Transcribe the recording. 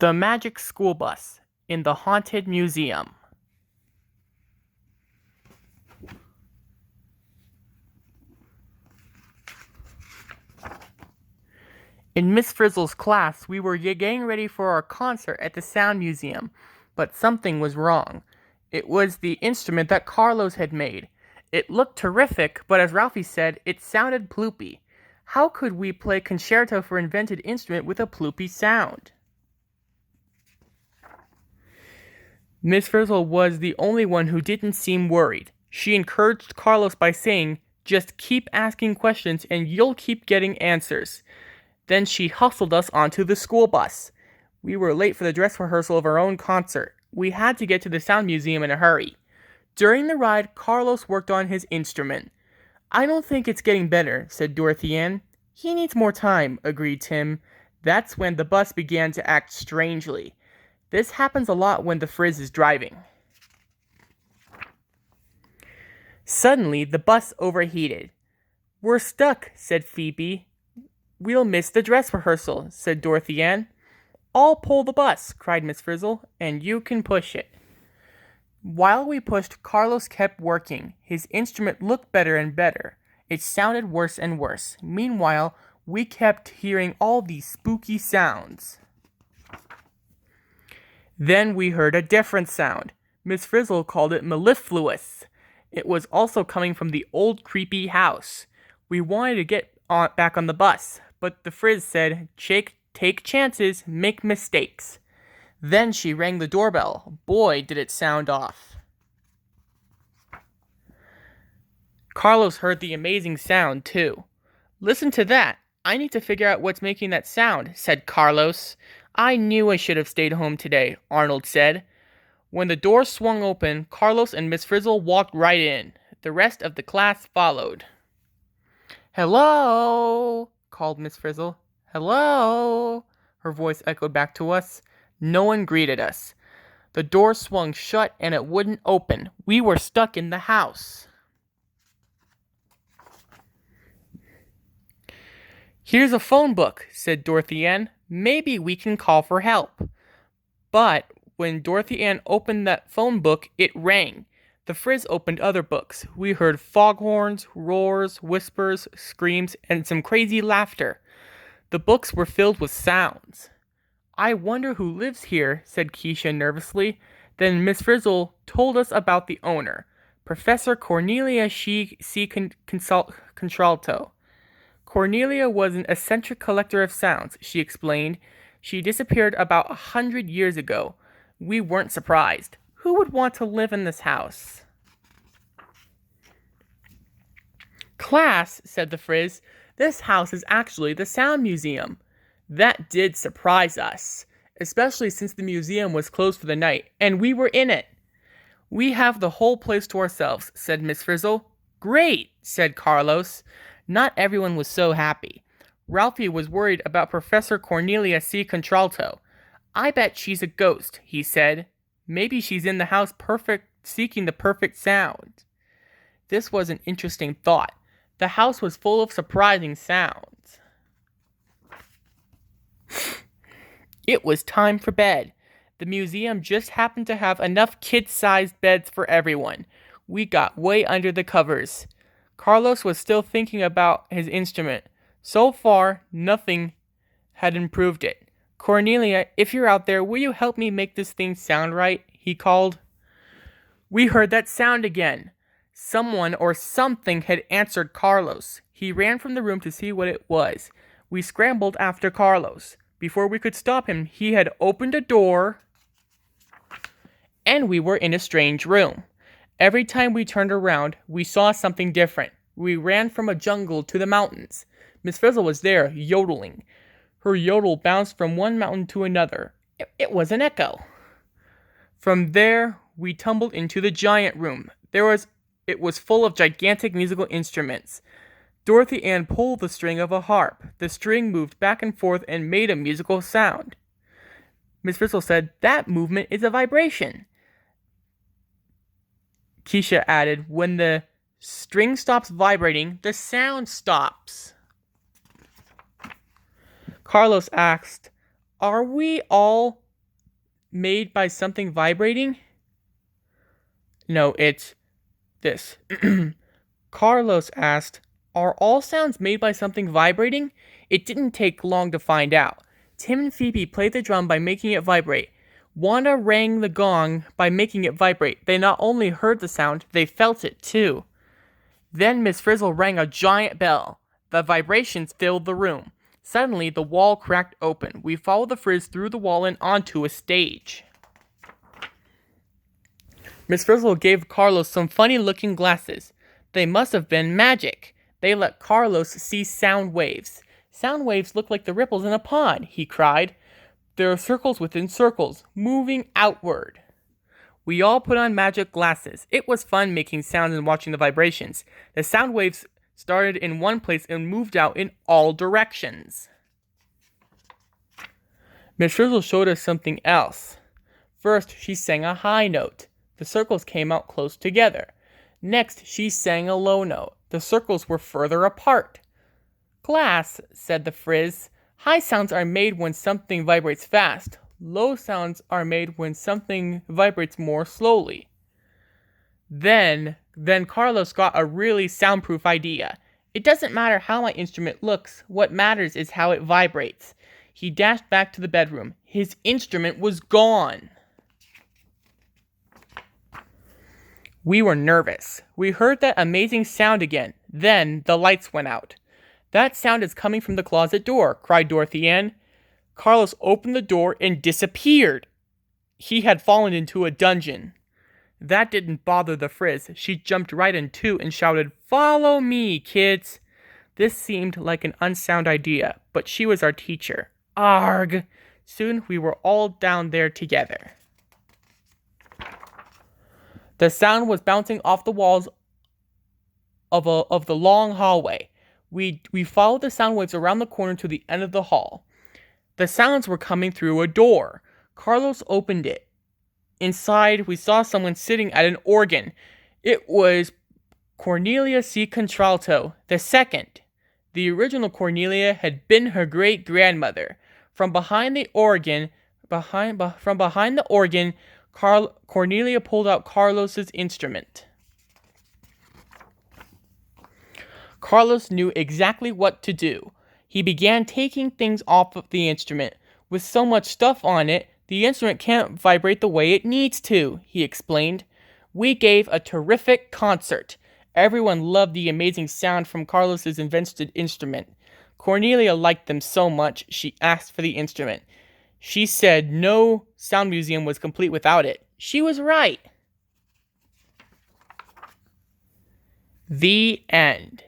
The Magic School Bus in the Haunted Museum. In Miss Frizzle's class, we were getting ready for our concert at the Sound Museum, but something was wrong. It was the instrument that Carlos had made. It looked terrific, but as Ralphie said, it sounded ploopy. How could we play concerto for invented instrument with a ploopy sound? Miss Frizzle was the only one who didn't seem worried. She encouraged Carlos by saying, "Just keep asking questions and you'll keep getting answers." Then she hustled us onto the school bus. We were late for the dress rehearsal of our own concert. We had to get to the Sound Museum in a hurry. During the ride, Carlos worked on his instrument. "I don't think it's getting better," said Dorothy Ann. "He needs more time," agreed Tim. That's when the bus began to act strangely. This happens a lot when the Frizz is driving. Suddenly, the bus overheated. "We're stuck," said Phoebe. "We'll miss the dress rehearsal," said Dorothy Ann. "I'll pull the bus," cried Miss Frizzle, "and you can push it." While we pushed, Carlos kept working. His instrument looked better and better. It sounded worse and worse. Meanwhile, we kept hearing all these spooky sounds. Then we heard a different sound. Miss Frizzle called it mellifluous. It was also coming from the old creepy house. We wanted to get back on the bus, but the Frizz said, take chances, make mistakes. Then she rang the doorbell. Boy, did it sound off. Carlos heard the amazing sound, too. "Listen to that. I need to figure out what's making that sound," said Carlos. "I knew I should have stayed home today," Arnold said. When the door swung open, Carlos and Miss Frizzle walked right in. The rest of the class followed. "Hello," called Miss Frizzle. "Hello," her voice echoed back to us. No one greeted us. The door swung shut and it wouldn't open. We were stuck in the house. "Here's a phone book," said Dorothy Ann. "Maybe we can call for help." But when Dorothy Ann opened that phone book, it rang. The Frizz opened other books. We heard foghorns, roars, whispers, screams, and some crazy laughter. The books were filled with sounds. "I wonder who lives here," said Keisha nervously. Then Miss Frizzle told us about the owner, Professor Cornelia Contralto. Cornelia was an eccentric collector of sounds, she explained. She disappeared about 100 years ago. We weren't surprised. Who would want to live in this house? "Class," said the Frizz, "this house is actually the Sound Museum." That did surprise us, especially since the museum was closed for the night, and we were in it. "We have the whole place to ourselves," said Miss Frizzle. "Great," said Carlos. Not everyone was so happy. Ralphie was worried about Professor Cornelia Contralto. "I bet she's a ghost," he said. "Maybe she's in the house seeking the perfect sound." This was an interesting thought. The house was full of surprising sounds. It was time for bed. The museum just happened to have enough kid-sized beds for everyone. We got way under the covers. Carlos was still thinking about his instrument. So far, nothing had improved it. "Cornelia, if you're out there, will you help me make this thing sound right?" he called. We heard that sound again. Someone or something had answered Carlos. He ran from the room to see what it was. We scrambled after Carlos. Before we could stop him, he had opened a door, and we were in a strange room. Every time we turned around, we saw something different. We ran from a jungle to the mountains. Miss Frizzle was there, yodeling. Her yodel bounced from one mountain to another. It was an echo. From there, we tumbled into the giant room. It was full of gigantic musical instruments. Dorothy Ann pulled the string of a harp. The string moved back and forth and made a musical sound. Miss Frizzle said, "That movement is a vibration." Keisha added, "When the string stops vibrating, the sound stops." Carlos asked, "Are we all made by something vibrating? No, it's this. Carlos asked, "Are all sounds made by something vibrating?" It didn't take long to find out. Tim and Phoebe played the drum by making it vibrate. Wanda rang the gong by making it vibrate. They not only heard the sound, they felt it too. Then Miss Frizzle rang a giant bell. The vibrations filled the room. Suddenly, the wall cracked open. We followed the frizz through the wall and onto a stage. Miss Frizzle gave Carlos some funny-looking glasses. They must have been magic. They let Carlos see sound waves. "Sound waves look like the ripples in a pond," he cried. "There are circles within circles, moving outward." We all put on magic glasses. It was fun making sounds and watching the vibrations. The sound waves started in one place and moved out in all directions. Miss Frizzle showed us something else. First, she sang a high note. The circles came out close together. Next, she sang a low note. The circles were further apart. "Class," said the Frizz, "high sounds are made when something vibrates fast. Low sounds are made when something vibrates more slowly." Then Carlos got a really soundproof idea. "It doesn't matter how my instrument looks. What matters is how it vibrates." He dashed back to the bedroom. His instrument was gone. We were nervous. We heard that amazing sound again. Then the lights went out. "That sound is coming from the closet door," cried Dorothy Ann. Carlos opened the door and disappeared. He had fallen into a dungeon. That didn't bother the Frizz. She jumped right in too and shouted, "Follow me, kids." This seemed like an unsound idea, but she was our teacher. Arg! Soon we were all down there together. The sound was bouncing off the walls of the long hallway. We followed the sound waves around the corner to the end of the hall. The sounds were coming through a door. Carlos opened it. Inside, we saw someone sitting at an organ. It was Cornelia C. Contralto, the second. The original Cornelia had been her great-grandmother. From behind the organ, Cornelia pulled out Carlos's instrument. Carlos knew exactly what to do. He began taking things off of the instrument. "With so much stuff on it, the instrument can't vibrate the way it needs to," he explained. We gave a terrific concert. Everyone loved the amazing sound from Carlos's invented instrument. Cornelia liked them so much, she asked for the instrument. She said no sound museum was complete without it. She was right. The end.